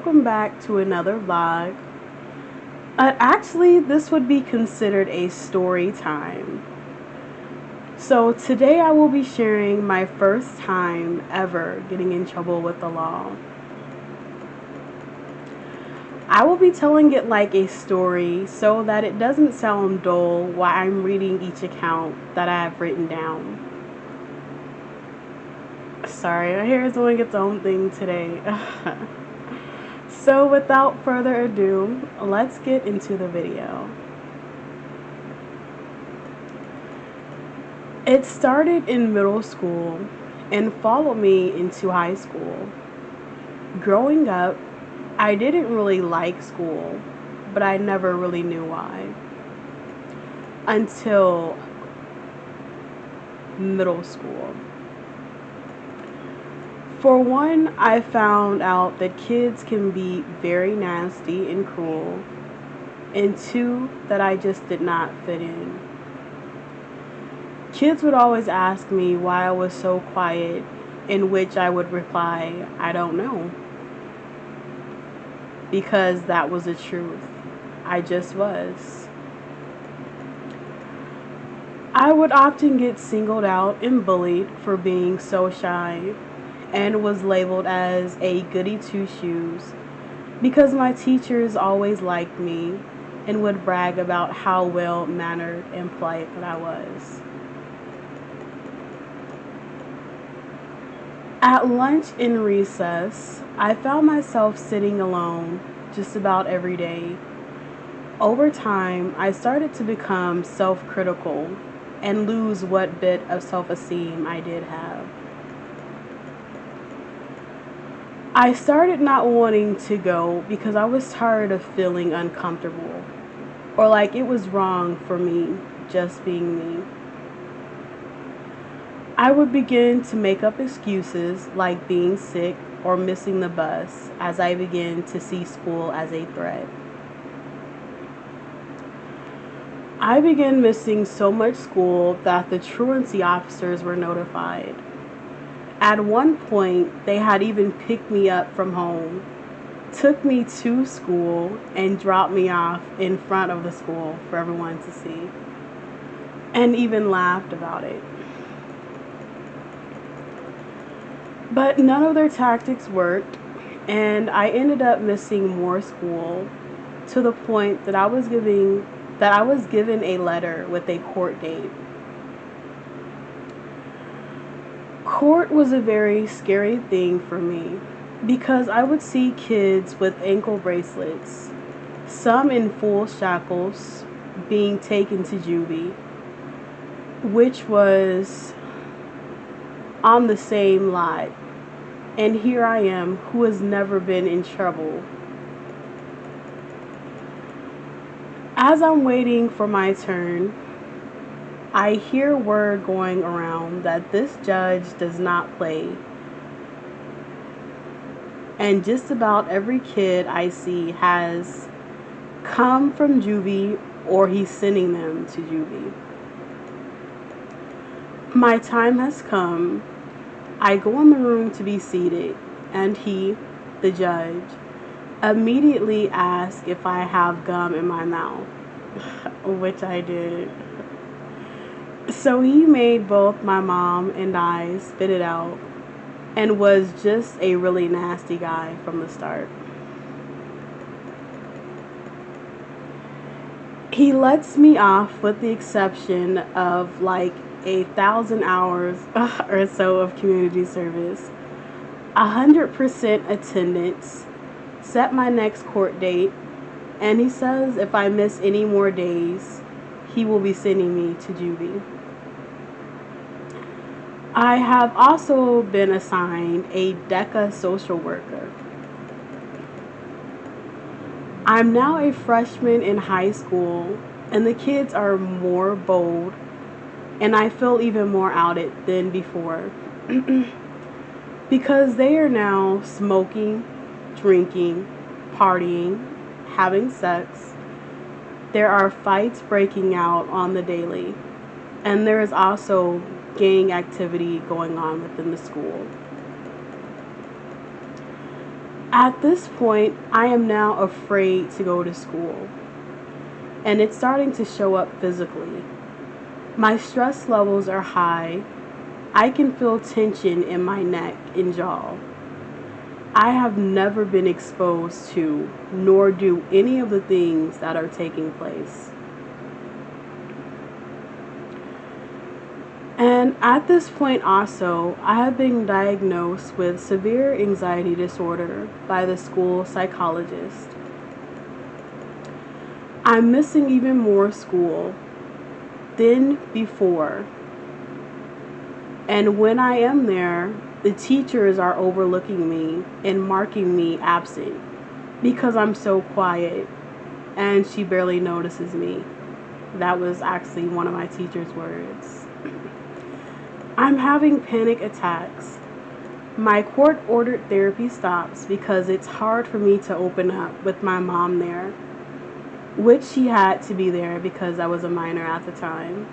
welcome back to another vlog. Actually, this would be considered a story time. So today I will be sharing my first time ever getting in trouble with the law. I will be telling it like a story so that it doesn't sound dull while I'm reading each account that I have written down. Sorry, my hair is doing its own thing today. So without further ado, let's get into the video. It started in middle school and followed me into high school. Growing up, I didn't really like school, but I never really knew why. Until middle school. For one, I found out that kids can be very nasty and cruel, and two, that I just did not fit in. Kids would always ask me why I was so quiet, in which I would reply, I don't know. Because that was the truth. I just was. I would often get singled out and bullied for being so shy, and was labeled as a goody two-shoes because my teachers always liked me and would brag about how well-mannered and polite that I was. At lunch and recess, I found myself sitting alone just about every day. Over time, I started to become self-critical and lose what bit of self-esteem I did have. I started not wanting to go because I was tired of feeling uncomfortable or like it was wrong for me just being me. I would begin to make up excuses like being sick or missing the bus as I began to see school as a threat. I began missing so much school that the truancy officers were notified. At one point, they had even picked me up from home, took me to school, and dropped me off in front of the school for everyone to see, and even laughed about it. But none of their tactics worked, and I ended up missing more school to the point that I was given a letter with a court date. Court was a very scary thing for me because I would see kids with ankle bracelets, some in full shackles, being taken to juvie, which was on the same lot. And here I am, who has never been in trouble. As I'm waiting for my turn, I hear word going around that this judge does not play. And just about every kid I see has come from juvie or he's sending them to juvie. My time has come. I go in the room to be seated, and he, the judge, immediately asks if I have gum in my mouth, which I did. So he made both my mom and I spit it out and was just a really nasty guy from the start. He lets me off with the exception of like 1,000 hours or so of community service, 100% attendance, set my next court date, and he says if I miss any more days, he will be sending me to juvie. I have also been assigned a DECA social worker. I'm now a freshman in high school, and the kids are more bold, and I feel even more outed than before because they are now smoking, drinking, partying, having sex. There are fights breaking out on the daily, and there is also gang activity going on within the school. At this point, I am now afraid to go to school, and it's starting to show up physically. My stress levels are high. I can feel tension in my neck and jaw. I have never been exposed to nor do any of the things that are taking place. And at this point, also, I have been diagnosed with severe anxiety disorder by the school psychologist. I'm missing even more school than before. And when I am there, the teachers are overlooking me and marking me absent because I'm so quiet and she barely notices me. That was actually one of my teacher's words. I'm having panic attacks. My court ordered therapy stops because it's hard for me to open up with my mom there, which she had to be there because I was a minor at the time.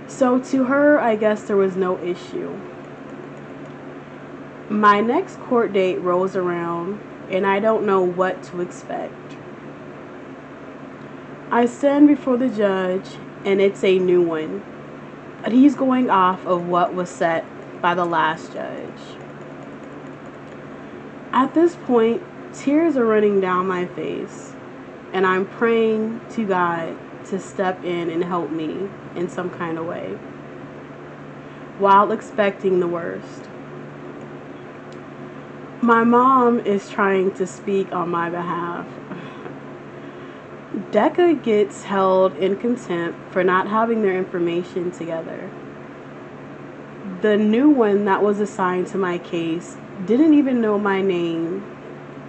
So to her, I guess there was no issue. My next court date rolls around and I don't know what to expect. I stand before the judge and it's a new one. And he's going off of what was set by the last judge. At this point, tears are running down my face and I'm praying to God to step in and help me in some kind of way while expecting the worst. My mom is trying to speak on my behalf. DECA gets held in contempt for not having their information together. The new one that was assigned to my case didn't even know my name,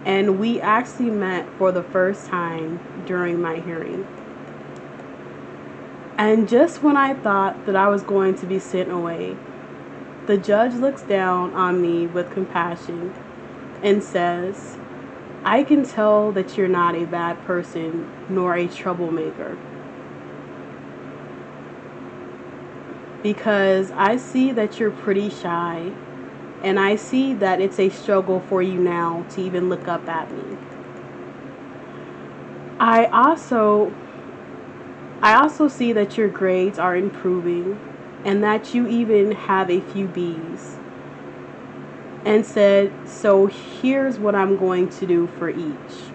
and we actually met for the first time during my hearing. And just when I thought that I was going to be sent away, the judge looks down on me with compassion and says, I can tell that you're not a bad person nor a troublemaker, because I see that you're pretty shy and I see that it's a struggle for you now to even look up at me. I also see that your grades are improving and that you even have a few B's. And said, so here's what I'm going to do for each.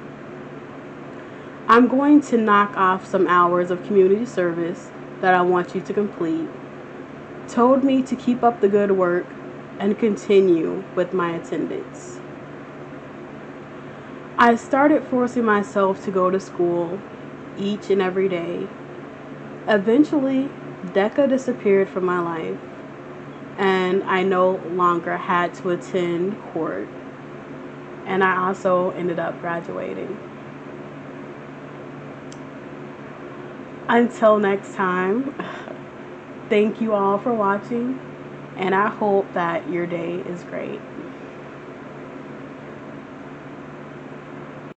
I'm going to knock off some hours of community service that I want you to complete. Told me to keep up the good work and continue with my attendance. I started forcing myself to go to school each and every day. Eventually, DECA disappeared from my life, and I no longer had to attend court. And I also ended up graduating. Until next time, thank you all for watching, and I hope that your day is great.